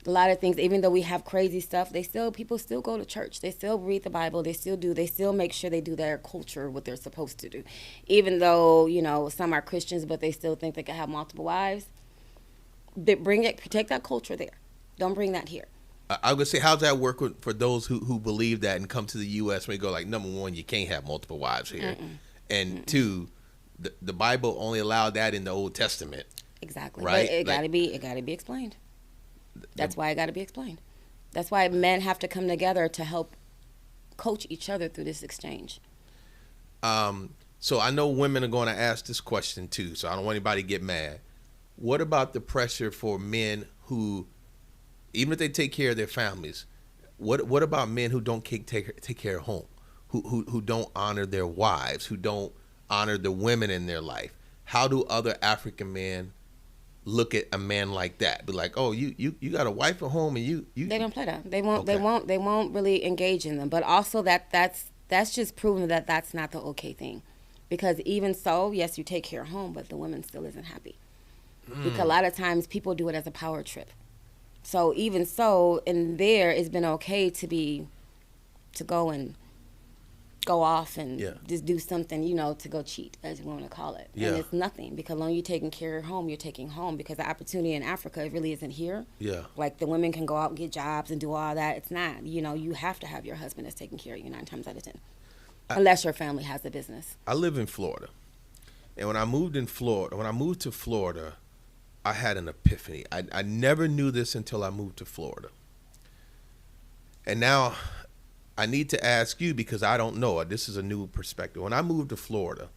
A lot of things, even though we have crazy stuff, people still go to church. They still read the Bible. They still make sure they do their culture, what they're supposed to do. Even though, some are Christians, but they still think they can have multiple wives. Take that culture there. Don't bring that here. I would say, how's that work for those who believe that and come to the U.S. when they go like, number one, you can't have multiple wives here. Mm-mm. And two, the Bible only allowed that in the Old Testament. Exactly. Right? But it gotta be explained. That's why it gotta be explained. That's why men have to come together to help coach each other through this exchange. So I know women are going to ask this question too, so I don't want anybody to get mad. What about the pressure for men who, even if they take care of their families, what about men who don't take care of home, who don't honor their wives, who don't honor the women in their life? How do other African men look at a man like that? Be like, oh, you got a wife at home and you They don't play that. They won't really engage in them. But also that's just proving that that's not the okay thing. Because even so, yes, you take care of home, but the woman still isn't happy. Because a lot of times people do it as a power trip. So even so, in there, it's been okay to go off and just do something, to go cheat, as you want to call it. Yeah. And it's nothing, because when you're taking care of home, you're taking home, because the opportunity in Africa, it really isn't here. Yeah. Like the women can go out and get jobs and do all that. It's not, you have to have your husband that's taking care of you 9 times out of 10. Unless your family has a business. I live in Florida. And when I moved to Florida, I had an epiphany. I never knew this until I moved to Florida. And now I need to ask you, because I don't know it. This is a new perspective. When I moved to Florida,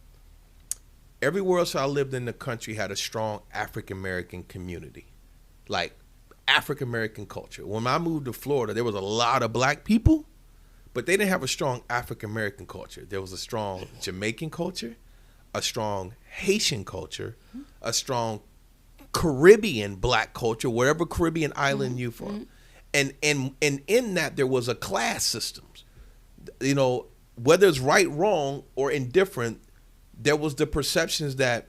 everywhere else I lived in the country had a strong African-American community, like African-American culture. When I moved to Florida, there was a lot of black people, but they didn't have a strong African-American culture. There was a strong Jamaican culture, a strong Haitian culture, a strong Caribbean black culture, whatever Caribbean island you're from. And in that, there was a class system. Whether it's right, wrong, or indifferent, there was the perceptions that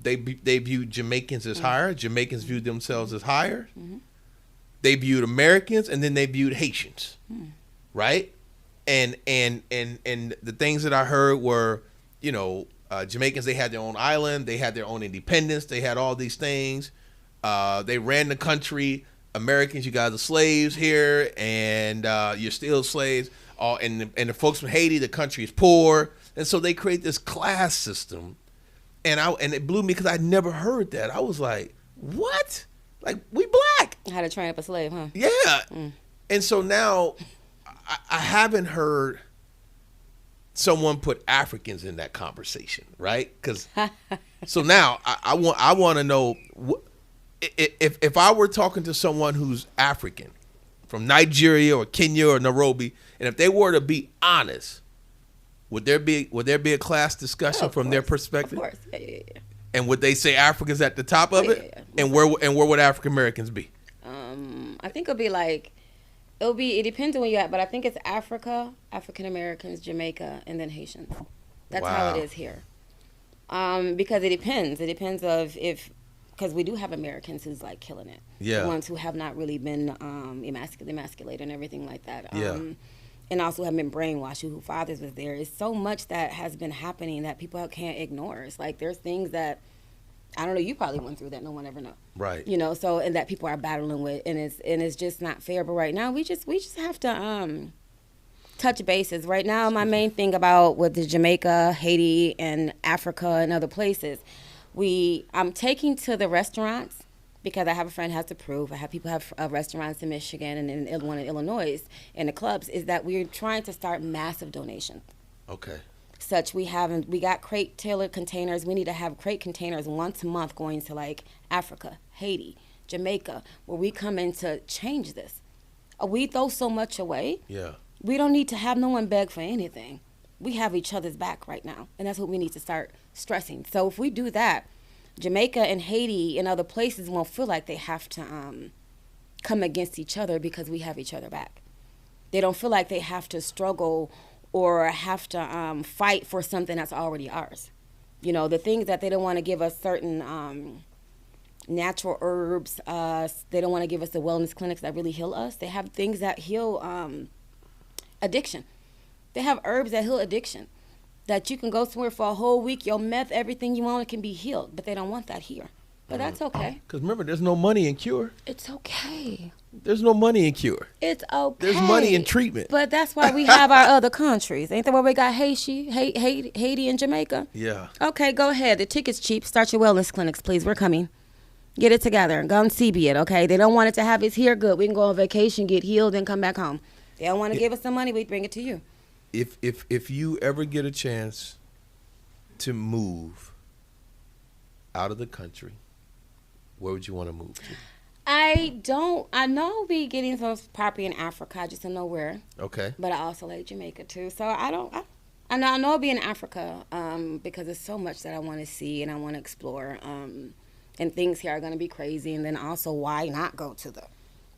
they viewed Jamaicans as higher. Jamaicans viewed themselves as higher. They viewed Americans, and then they viewed Haitians, right? And the things that I heard were, Jamaicans, they had their own island, they had their own independence, they had all these things. They ran the country. Americans, you guys are slaves here, and you're still slaves. And the folks from Haiti, the country is poor, and so they create this class system, and it blew me because I'd never heard that. I was like, what? Like, we black? How to train up a slave, huh? Yeah. And so now I haven't heard someone put Africans in that conversation, right? Because so now I want to know, if I were talking to someone who's African from Nigeria or Kenya or Nairobi, and if they were to be honest, would there be a class discussion from their perspective? Of course, yeah. And would they say Africa's at the top of it? Yeah. And where would African Americans be? I think it depends on where you're at, but I think it's Africa, African Americans, Jamaica, and then Haitians. That's how it is here. Because it depends. It depends because we do have Americans who's like killing it. Yeah. The ones who have not really been emasculated and everything like that. Yeah. And also have been brainwashed, who fathers was there. It's so much that has been happening that people can't ignore. It's like there's things that, I don't know, you probably went through that no one ever know. Right. So, and that people are battling with, and it's just not fair. But right now we just have to touch bases. Right now, my main thing about with the Jamaica, Haiti, and Africa and other places, I'm taking to the restaurants, because I have a friend who has to prove. I have people have restaurants in Michigan and in one in Illinois, and the clubs, is that we're trying to start massive donations. Okay. We got crate tailored containers. We need to have crate containers once a month going to like Africa, Haiti, Jamaica, where we come in to change this. We throw so much away. Yeah. We don't need to have no one beg for anything. We have each other's back right now, and that's what we need to start stressing. So if we do that, Jamaica and Haiti and other places won't feel like they have to come against each other, because we have each other back. They don't feel like they have to struggle or have to fight for something that's already ours. The things that they don't want to give us certain natural herbs. They don't want to give us the wellness clinics that really heal us. They have things that heal addiction. They have herbs that heal addiction, that you can go somewhere for a whole week, your meth, everything you want, it can be healed. But they don't want that here. But that's okay. Because remember, there's no money in cure. It's okay. There's no money in cure. It's okay. There's money in treatment. But that's why we have our other countries. Ain't that why we got Haiti and Jamaica? Yeah. Okay, go ahead. The ticket's cheap. Start your wellness clinics, please. We're coming. Get it together. Go and CB it, okay? They don't want it to have its hair good. We can go on vacation, get healed, and come back home. They don't want to give us some money, we bring it to you. If you ever get a chance to move out of the country, where would you want to move to? I know I'll be getting some property in Africa. I just don't know where. Okay. But I also like Jamaica too. So I know I'll be in Africa because there's so much that I want to see and I want to explore. And things here are going to be crazy. And then also, why not go to the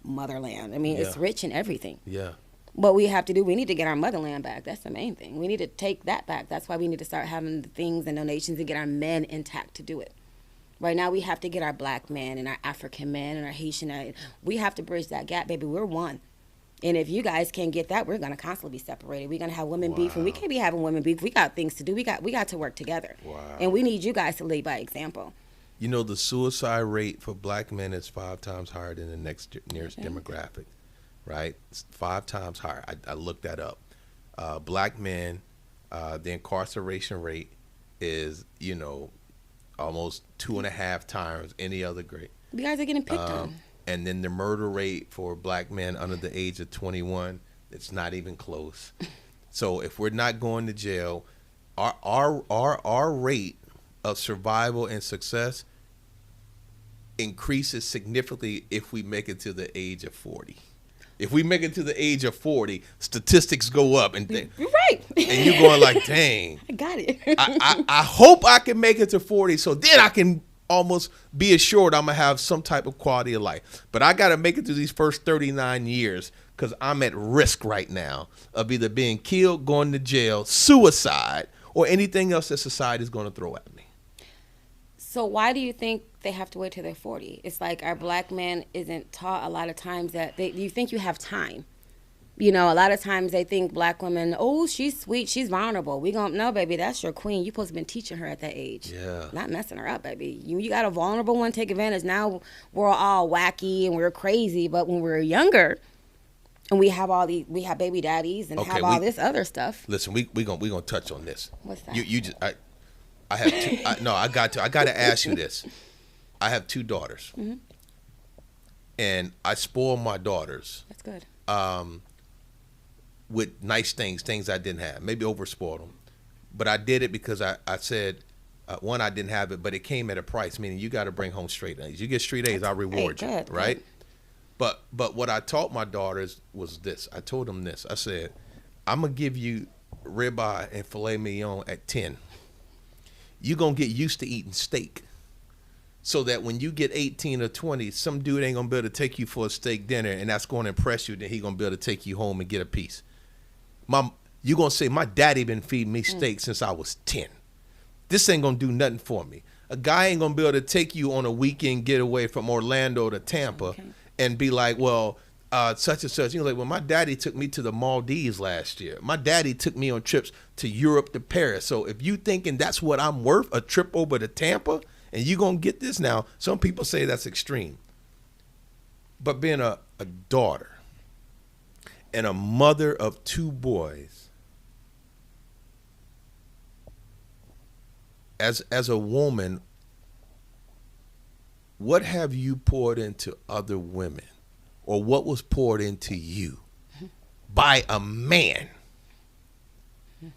motherland? I mean, it's rich in everything. Yeah. What we have to do, we need to get our motherland back. That's the main thing. We need to take that back. That's why we need to start having the things and donations and get our men intact to do it. Right now, we have to get our black men and our African men and our Haitian. We have to bridge that gap, baby. We're one. And if you guys can't get that, we're going to constantly be separated. We're going to have women beef, and we can't be having women beef. We got things to do. We got to work together. Wow. And we need you guys to lead by example. You know, the suicide rate for black men is 5 times higher than the nearest demographic, right? It's 5 times higher. I looked that up. Black men, the incarceration rate is, almost 2.5 times any other grade. You guys are getting picked on. And then the murder rate for black men under the age of 21, it's not even close. So if we're not going to jail, our rate of survival and success increases significantly if we make it to the age of 40. If we make it to the age of 40, statistics go up, and You're right. And you're going like, dang, I got it. I hope I can make it to 40, so then I can almost be assured I'm gonna have some type of quality of life. But I got to make it through these first 39 years because I'm at risk right now of either being killed, going to jail, suicide, or anything else that society is going to throw at me. So why do you think they have to wait till they're 40? It's like our black man isn't taught a lot of times that you think you have time. A lot of times they think black women, oh, she's sweet, she's vulnerable. No, baby, that's your queen. You're supposed to have been teaching her at that age. Yeah. Not messing her up, baby. You got a vulnerable one, take advantage. Now we're all wacky and we're crazy, but when we're younger and we have baby daddies and have all this other stuff. Listen, we gonna touch on this. What's that? You just I have two. I got to ask you this. I have 2 daughters, and I spoil my daughters. That's good. With nice things I didn't have. Maybe overspoiled them, but I did it because I said, one, I didn't have it, but it came at a price. Meaning you got to bring home straight A's. You get straight A's, I'll reward you, right? But what I taught my daughters was this. I told them this. I said, I'm gonna give you ribeye and filet mignon at 10. You're going to get used to eating steak so that when you get 18 or 20, some dude ain't going to be able to take you for a steak dinner, and that's going to impress you. Then he going to be able to take you home and get a piece. You're going to say, my daddy been feeding me steak since I was 10. This ain't going to do nothing for me. A guy ain't going to be able to take you on a weekend getaway from Orlando to Tampa and be like, well, such and such. Like, well, my daddy took me to the Maldives last year. My daddy took me on trips to Europe, to Paris. So if you thinking that's what I'm worth, a trip over to Tampa, and you going to get this now, some people say that's extreme. But being a daughter and a mother of 2 boys, as a woman, what have you poured into other women? Or what was poured into you by a man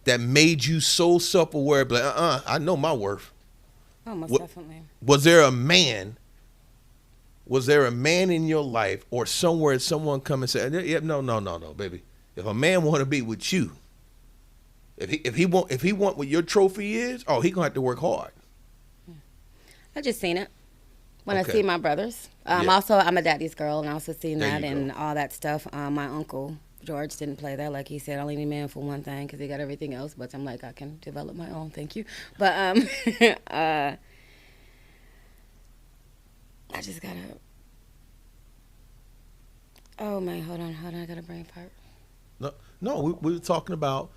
that made you so self-aware, like, I know my worth. Oh, most definitely. Was there a man in your life or somewhere someone come and say, no, baby. If a man want to be with you, if he want what your trophy is, he gonna have to work hard. I just seen it. When I see my brothers. Also, I'm a daddy's girl, and I also seen that and all that stuff. My uncle, George, didn't play that. Like he said, I only need a man for one thing because he got everything else. But I'm like, I can develop my own. Thank you. But I just got to. Oh, man, hold on. I got a brain fart. No, we were talking about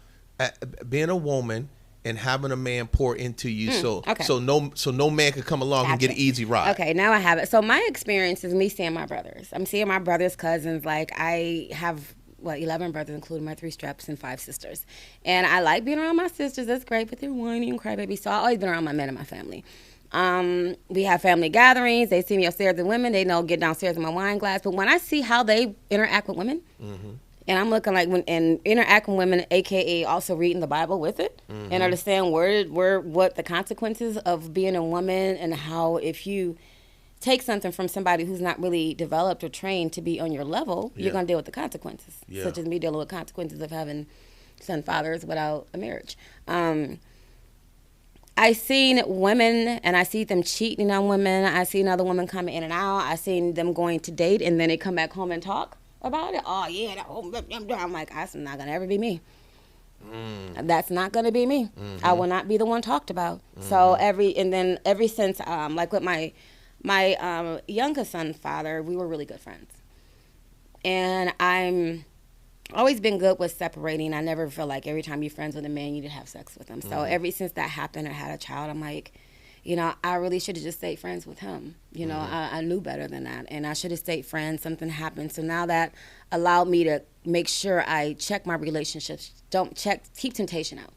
being a woman and having a man pour into you, so no man could come along and get an easy ride. Okay, now I have it. So my experience is me seeing my brothers. I'm seeing my brothers' cousins. Like I have 11 brothers, including my 3 straps and 5 sisters. And I like being around my sisters. That's great, but they're whiny and crybaby. So I've always been around my men and my family. We have family gatherings. They see me upstairs with women. They know get downstairs in my wine glass. But when I see how they interact with women, and I'm looking like and interacting with women, aka also reading the Bible with it, and understand what the consequences of being a woman, and how if you take something from somebody who's not really developed or trained to be on your level, you're going to deal with the consequences, such as me dealing with consequences of having son fathers without a marriage. I seen women, and I see them cheating on women. I seen other women coming in and out. I seen them going to date, and then they come back home and talk about it. Oh, yeah. I'm like, that's not going to ever be me. That's not going to be me. I will not be the one talked about. So ever since, like with my youngest son's father, we were really good friends. And I'm always been good with separating. I never feel like every time you're friends with a man, you need to have sex with him. So ever since that happened and had a child, I'm like, I really should have just stayed friends with him. I knew better than that. And I should have stayed friends. Something happened. So now that allowed me to make sure I check my relationships. Keep temptation out.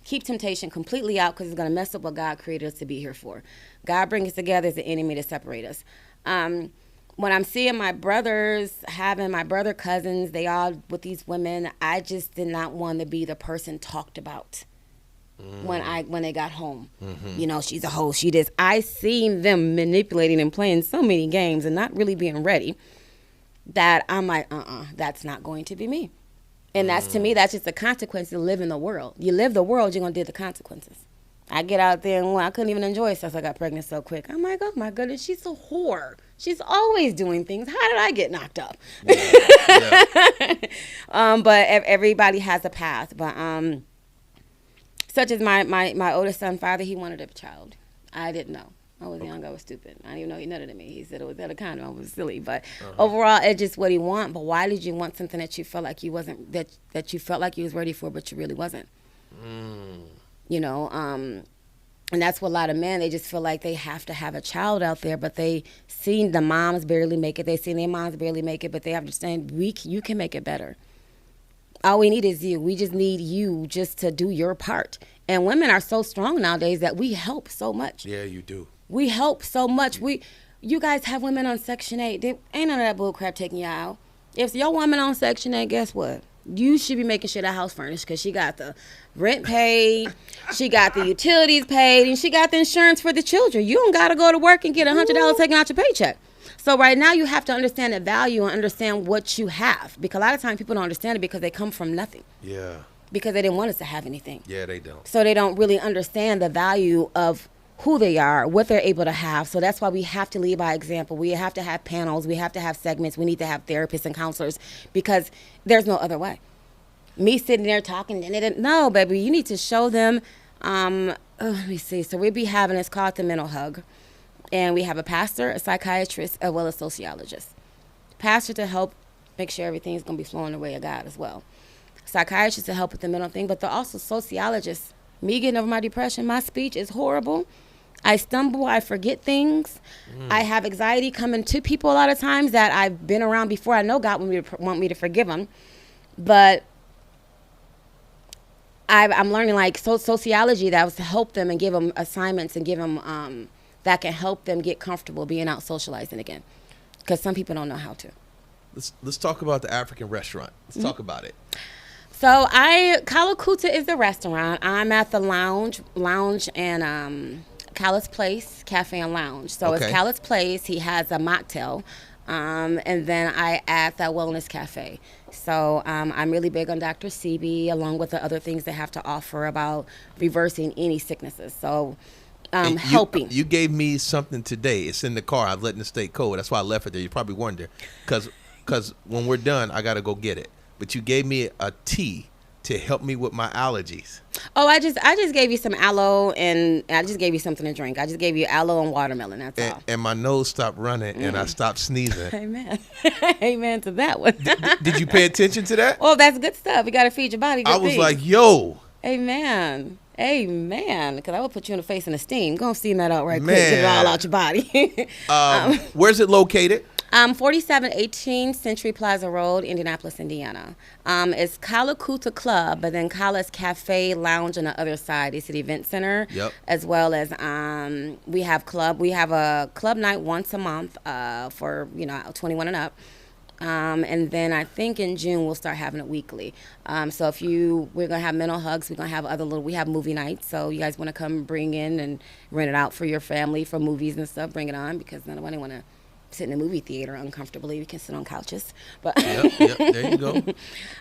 Keep temptation completely out, because it's going to mess up what God created us to be here for. God brings us together as the enemy to separate us. When I'm seeing my brothers, having my brother cousins, they all with these women, I just did not want to be the person talked about when they got home. She's a hoe, she this. I seen them manipulating and playing so many games and not really being ready, that I'm like, that's not going to be me. And that's, to me, that's just the consequence of living the world. You live the world, you're going to deal with the consequences. I get out there and I couldn't even enjoy it since I got pregnant so quick. I'm like, oh my goodness, she's a whore. She's always doing things. How did I get knocked up? But everybody has a path. But such as my oldest son, father, he wanted a child. I didn't know. I was young. I was stupid. I didn't even know he nutted at me. He said it was out of condom. I was silly. But overall, it's just what he want. But why did you want something that you felt like you wasn't, that you felt like you was ready for, but you really wasn't? And that's what a lot of men, they just feel like they have to have a child out there, but they seen the moms barely make it. They seen their moms barely make it, but they understand you can make it better. All we need is you. We just need you just to do your part. And women are so strong nowadays that we help so much. Yeah, you do. We help so much. You guys have women on Section 8. Ain't none of that bull crap taking you out. If your woman on Section 8, guess what? You should be making sure that house furnished, because she got the rent paid, she got the utilities paid, and she got the insurance for the children. You don't got to go to work and get $100 taken out your paycheck. So right now you have to understand the value and understand what you have, because a lot of times people don't understand it because they come from nothing. Yeah. Because they didn't want us to have anything. Yeah, they don't. So they don't really understand the value of who they are, what they're able to have. So that's why we have to lead by example. We have to have panels. We have to have segments. We need to have therapists and counselors, because there's no other way. Me sitting there talking, no, baby, you need to show them. Let me see. So we'll be having, it's called the Mental Hug. And we have a pastor, a psychiatrist, as well as a sociologist. Pastor to help make sure everything's going to be flowing the way of God as well. Psychiatrist to help with the mental thing, but they're also sociologists. Me getting over my depression, my speech is horrible. I stumble, I forget things. I have anxiety coming to people a lot of times that I've been around before. I know God want me to forgive them, but I'm learning like sociology that was to help them and give them assignments and give them that can help them get comfortable being out socializing again, because some people don't know how to. Let's talk about the African restaurant. Let's talk about it. So Kalakuta is the restaurant. I'm at the lounge and Callus Place Cafe and Lounge. So It's Callus Place. He has a mocktail. And then I at the Wellness Cafe. So I'm really big on Dr. CB, along with the other things they have to offer about reversing any sicknesses. So helping. You gave me something today. It's in the car. I've let in the state code. That's why I left it there. You probably wonder. Because when we're done, I got to go get it. But you gave me a tea to help me with my allergies. Oh, I just gave you some aloe, and I just gave you something to drink. I just gave you aloe and watermelon. That's all. And my nose stopped running, and I stopped sneezing. Amen. Amen to that one. Did you pay attention to that? Oh, that's good stuff. You got to feed your body good I was things. like, yo. Amen. Because I will put you in the face in the steam. Go and steam that out right quick. Get it all out your body. Where's it located? 4718 Century Plaza Road, Indianapolis, Indiana. It's Kalakuta Club, but then Kala's Cafe Lounge on the other side. It's an event center. Yep. As well as we have a club night once a month for 21 and up. And then I think in June we'll start having it weekly. So we're gonna have mental hugs. We're gonna have we have movie nights. So you guys want to come bring in and rent it out for your family for movies and stuff. Bring it on because nobody want to sit in a movie theater uncomfortably. We can sit on couches. But yep, there you go.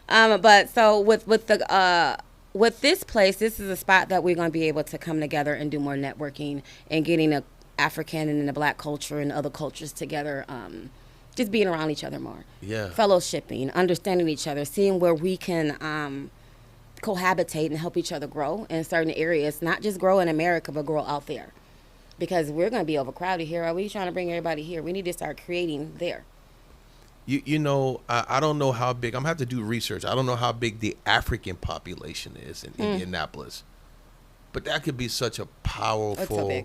But so with this place, this is a spot that we're gonna be able to come together and do more networking and getting a African and the Black culture and other cultures together. Just being around each other more. Yeah. Fellowshipping, understanding each other, seeing where we can cohabitate and help each other grow in certain areas. Not just grow in America, but grow out there. Because we're going to be overcrowded here. Are we trying to bring everybody here? We need to start creating there. I don't know how big. I'm going to have to do research. I don't know how big the African population is in Indianapolis. But that could be such a powerful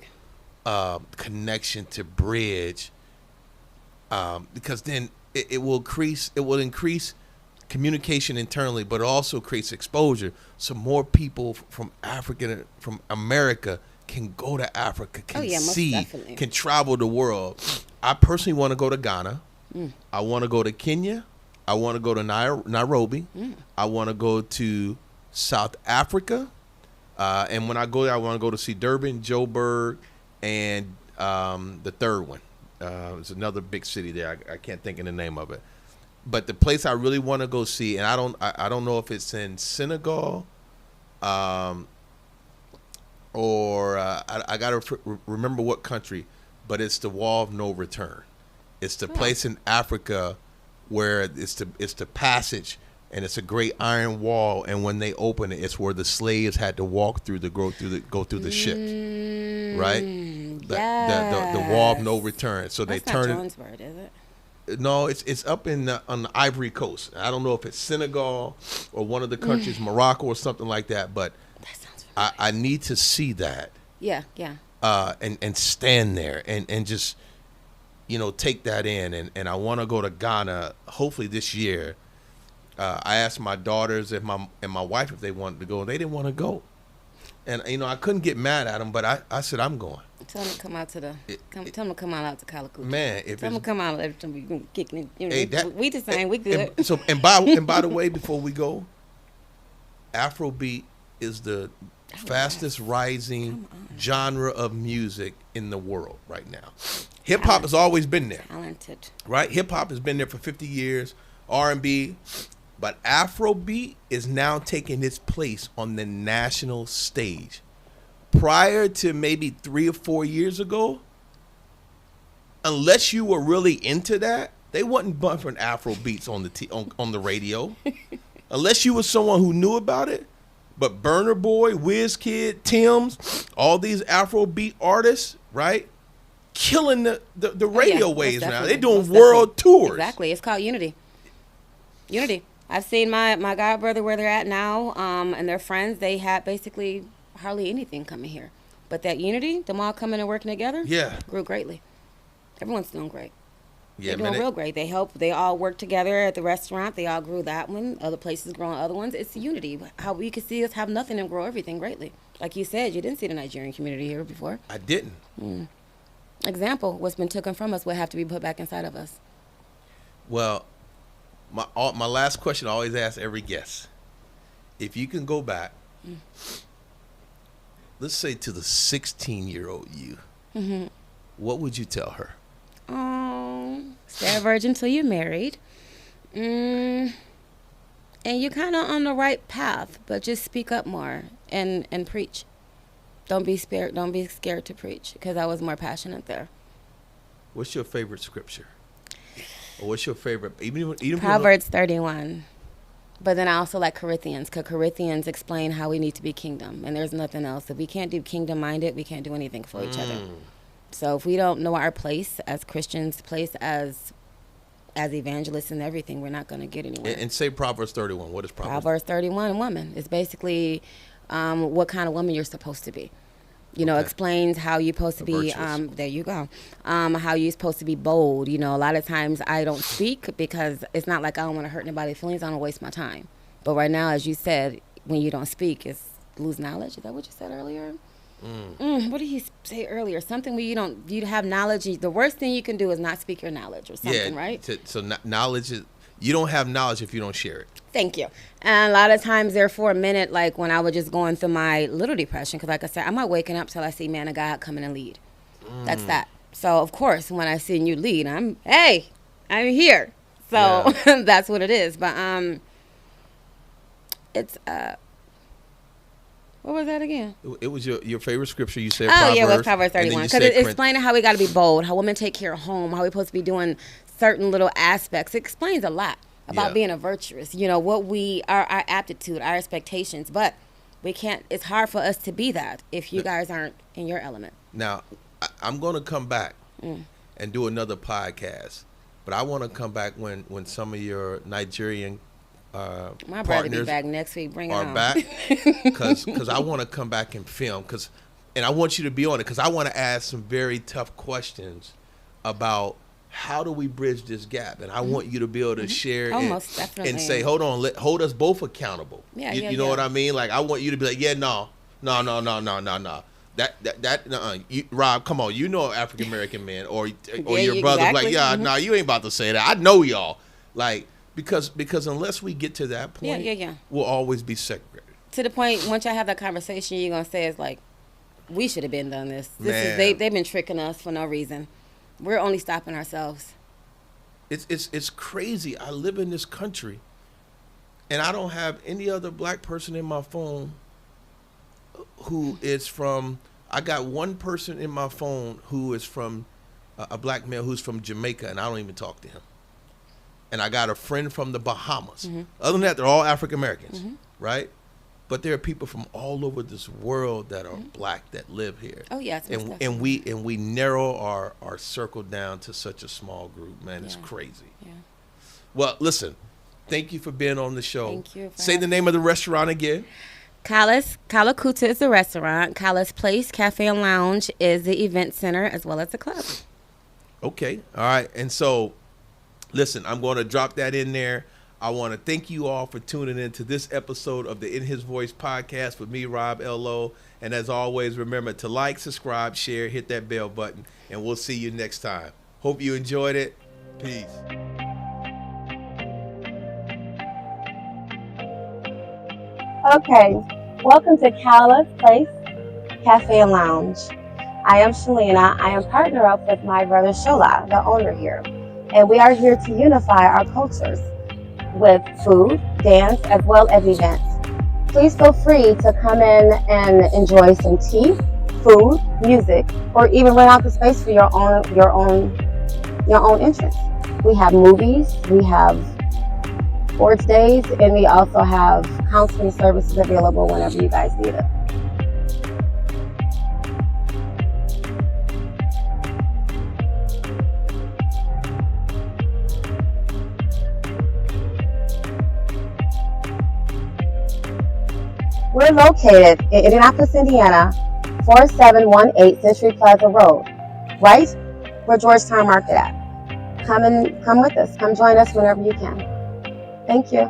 connection to bridge. Because then it will increase communication internally, but it also creates exposure. So more people from America can go to Africa, can travel the world. I personally want to go to Ghana. I want to go to Kenya. I want to go to Nairobi. I want to go to South Africa. And when I go there, I want to go to see Durban, Joburg, and the third one. It's another big city there. I can't think of the name of it. But the place I really want to go see, and I don't know if it's in Senegal, or I got to remember what country, but it's the Wall of No Return. It's the place in Africa where it's the passage, and it's a great iron wall. And when they open it, it's where the slaves had to walk through go through the ships, right? The Wall of No Return. So that's they turn not Jonesboro, is it? No, it's up on the Ivory Coast. I don't know if it's Senegal or one of the countries, Morocco or something like that. But that sounds I need to see that. Yeah. And stand there and just take that in. And I want to go to Ghana hopefully this year. I asked my daughters and my wife if they wanted to go, and they didn't want to go. And I couldn't get mad at them, but I said I'm going. Tell them to come out to tell them to come out to Calicut. Man, tell them to come out every time we kicking it. Hey, we the same. We good. And by the way, before we go, Afrobeat is the fastest rising genre of music in the world right now. Hip hop has always been there. Talented. Right? Hip hop has been there for 50 years. R&B. But Afrobeat is now taking its place on the national stage. Prior to maybe 3 or 4 years ago, unless you were really into that, they wasn't bumping Afro beats on the radio. Unless you were someone who knew about it. But Burner Boy, Wizkid, Tim's, all these Afro beat artists, right? Killing the radio waves now. They're doing world tours. Exactly. It's called Unity. Unity. I've seen my god brother where they're at now, and their friends. They had basically hardly anything coming here. But that Unity, them all coming and working together, grew greatly. Everyone's doing great. Yeah, they're doing real great. They all work together at the restaurant. They all grew that one. Other places growing other ones. It's Unity. How we could see us have nothing and grow everything greatly. Like you said, you didn't see the Nigerian community here before. I didn't. Example, what's been taken from us will have to be put back inside of us. Well, my last question I always ask every guest. If you can go back, let's say to the 16-year-old you, what would you tell her? Stay a virgin till you're married. And you're kind of on the right path, but just speak up more and preach. Don't be scared to preach, because I was more passionate there. What's your favorite scripture? Or what's your favorite? Even Proverbs 31. But then I also like Corinthians, because Corinthians explain how we need to be kingdom, and there's nothing else. If we can't do kingdom-minded, we can't do anything for each other. So if we don't know our place as Christians, place as evangelists and everything, we're not going to get anywhere. And say Proverbs 31. What is Proverbs? Proverbs 31, woman. It's basically what kind of woman you're supposed to be. Explains how you're supposed to be, there you go, how you're supposed to be bold. A lot of times I don't speak because it's not like I don't want to hurt anybody's feelings. I don't waste my time. But right now, as you said, when you don't speak, it's lose knowledge. Is that what you said earlier? What did he say earlier? Something where you have knowledge. The worst thing you can do is not speak your knowledge or something, right? So knowledge is, you don't have knowledge if you don't share it. Thank you. And a lot of times there for a minute, like when I was just going through my little depression, because like I said, I'm not waking up till I see man of God come in and lead. That's that. So of course, when I see you lead, I'm here. So that's what it is. But it's what was that again? It was your favorite scripture. You said Proverbs. It was Proverbs 31. Because it's explaining how we got to be bold, how women take care of home, how we're supposed to be doing certain little aspects. It explains a lot about being a virtuous, what we are, our aptitude, our expectations. But we can't, it's hard for us to be that if you guys aren't in your element. Now, I'm going to come back and do another podcast. But I want to come back when some of your Nigerian my brother be back next week. Bring it on. Back because I want to come back and film and I want you to be on it because I want to ask some very tough questions about how do we bridge this gap, and I want you to be able to share and say, hold on, hold us both accountable. You know what I mean? Like I want you to be like, no. That Rob, come on, African American man or your brother exactly. Like, you ain't about to say that. I know y'all. Like because unless we get to that point, we'll always be segregated. To the point, once I have that conversation, you're gonna say it's like, we should have been done this. They've been tricking us for no reason. We're only stopping ourselves. It's crazy. I live in this country, and I don't have any other black person in my phone who is from. I got one person in my phone who is from a black male who's from Jamaica, and I don't even talk to him. And I got a friend from the Bahamas. Other than that, they're all African Americans, right? But there are people from all over this world that are black that live here. Oh yeah, and we narrow our circle down to such a small group, man. It's crazy. Yeah. Well, listen, thank you for being on the show. Thank you. Say the name of the restaurant again. Kalakuta is the restaurant. Kala's Place Cafe and Lounge is the event center as well as the club. Okay, all right. And so, listen, I'm going to drop that in there. I want to thank you all for tuning in to this episode of the In His Voice podcast with me, Rob L. Lowe. And as always, remember to like, subscribe, share, hit that bell button, and we'll see you next time. Hope you enjoyed it. Peace. Okay, welcome to Kala's Place Cafe and Lounge. I am Chileina. I am partnered up with my brother Shola, the owner here. And we are here to unify our cultures with food, dance, as well as events. Please feel free to come in and enjoy some tea, food, music, or even rent out the space for your own entrance. We have movies, we have sports days, and we also have counseling services available whenever you guys need it. We're located in Indianapolis, Indiana, 4718 Century Plaza Road, right where Georgetown Market at. Come with us. Come join us whenever you can. Thank you.